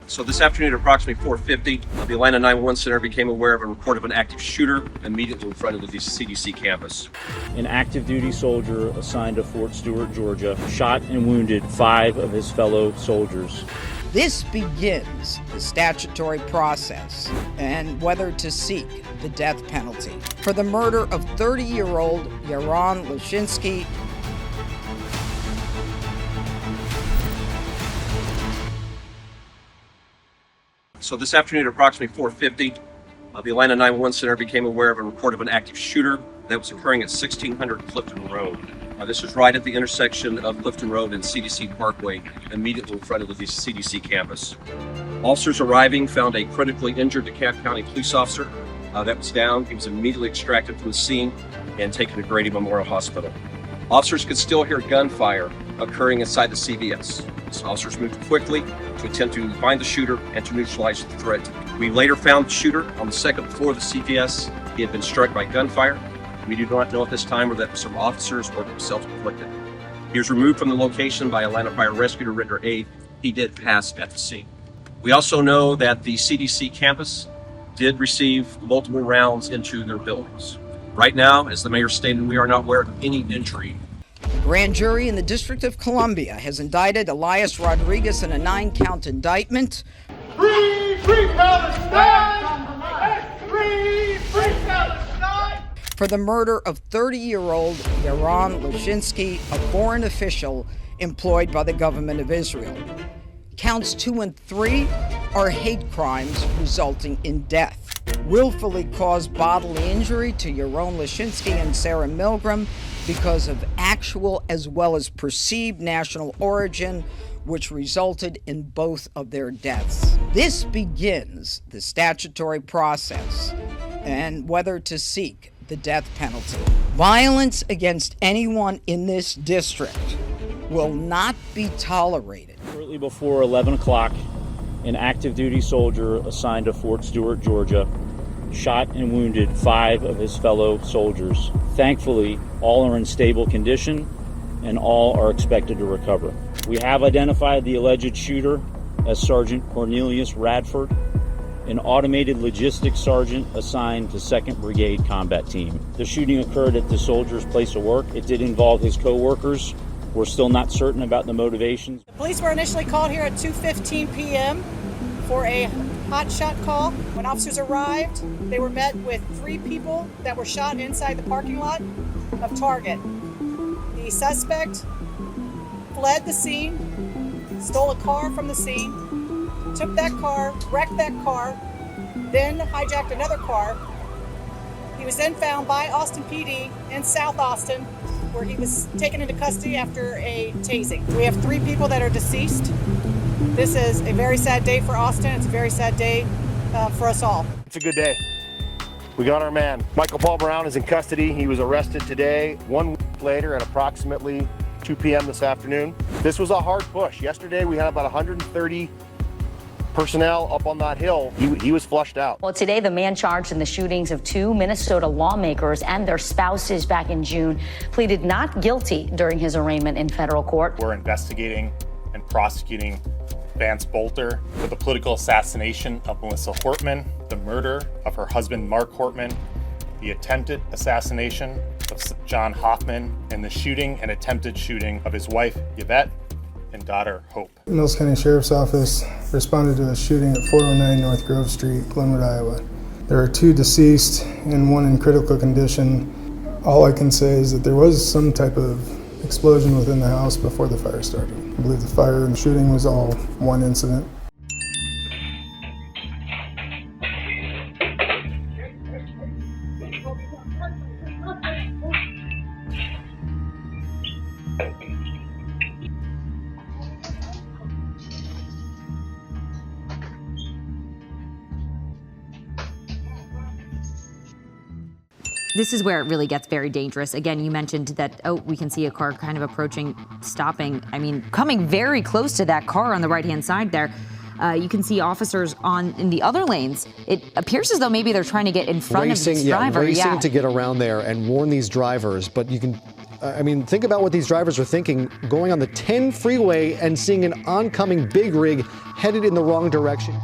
So this afternoon at approximately 4:50, the Atlanta 911 Center became aware of a report of an active shooter immediately in front of the CDC campus. An active duty soldier assigned to Fort Stewart, Georgia, shot and wounded 5 of his fellow soldiers. This begins the statutory process and whether to seek the death penalty for the murder of 30-year-old Yaron Lashinsky. So this afternoon at approximately 4:50, the Atlanta 911 Center became aware of a report of an active shooter that was occurring at 1600 Clifton Road. This is right at the intersection of Clifton Road and CDC Parkway, immediately in front of the CDC campus. Officers arriving found a critically injured DeKalb County police officer that was down. He was immediately extracted from the scene and taken to Grady Memorial Hospital. Officers could still hear gunfire occurring inside the CVS. So officers moved quickly to attempt to find the shooter and to neutralize the threat. We later found the shooter on the second floor of the CVS. He had been struck by gunfire. We do not know at this time whether that was from officers or self-inflicted. He was removed from the location by Atlanta Fire Rescue to render aid. He did pass at the scene. We also know that the CDC campus did receive multiple rounds into their buildings. Right now, as the mayor stated, we are not aware of any injury. The grand jury in the District of Columbia has indicted Elias Rodriguez in a 9-count indictment. Free Palestine! Free Palestine! For the murder of 30-year-old Yaron Lashinsky, a foreign official employed by the government of Israel. Counts 2 and 3 are hate crimes resulting in death. Willfully caused bodily injury to Yaron Lashinsky and Sarah Milgram because of actual as well as perceived national origin, which resulted in both of their deaths. This begins the statutory process and whether to seek the death penalty. Violence against anyone in this district will not be tolerated. Shortly before 11 o'clock, an active duty soldier assigned to Fort Stewart, Georgia, shot and wounded 5 of his fellow soldiers. Thankfully, all are in stable condition and all are expected to recover. We have identified the alleged shooter as Sergeant Quornelius Radford, an automated logistics sergeant assigned to 2nd Brigade Combat Team. The shooting occurred at the soldier's place of work. It did involve his co-workers. We're still not certain about the motivations. The police were initially called here at 2:15 p.m. for a hotshot call. When officers arrived, they were met with 3 people that were shot inside the parking lot of Target. The suspect fled the scene, stole a car from the scene, took that car, wrecked that car, then hijacked another car. He was then found by Austin PD in South Austin, where he was taken into custody after a tasing. We have 3 people that are deceased. This is a very sad day for Austin. It's a very sad day for us all. It's a good day. We got our man. Michael Paul Brown is in custody. He was arrested today. 1 week later at approximately 2 p.m. this afternoon. This was a hard push. Yesterday we had about 130 personnel up on that hill. He was flushed out. Well, today the man charged in the shootings of 2 Minnesota lawmakers and their spouses back in June pleaded not guilty during his arraignment in federal court. We're investigating and prosecuting Vance Bolter for the political assassination of Melissa Hortman, the murder of her husband Mark Hortman, the attempted assassination of John Hoffman, and the shooting and attempted shooting of his wife Yvette and daughter Hope. The Mills County Sheriff's Office responded to a shooting at 409 North Grove Street, Glenwood, Iowa. There are 2 deceased and 1 in critical condition. All I can say is that there was some type of explosion within the house before the fire started. I believe the fire and shooting was all one incident. This is where it really gets very dangerous. Again, you mentioned that, we can see a car kind of approaching, stopping. I mean, coming very close to that car on the right-hand side there. You can see officers in the other lanes. It appears as though maybe they're trying to get in front of this driver. Racing to get around there and warn these drivers. But you can I mean, think about what these drivers are thinking, going on the 10 freeway and seeing an oncoming big rig headed in the wrong direction.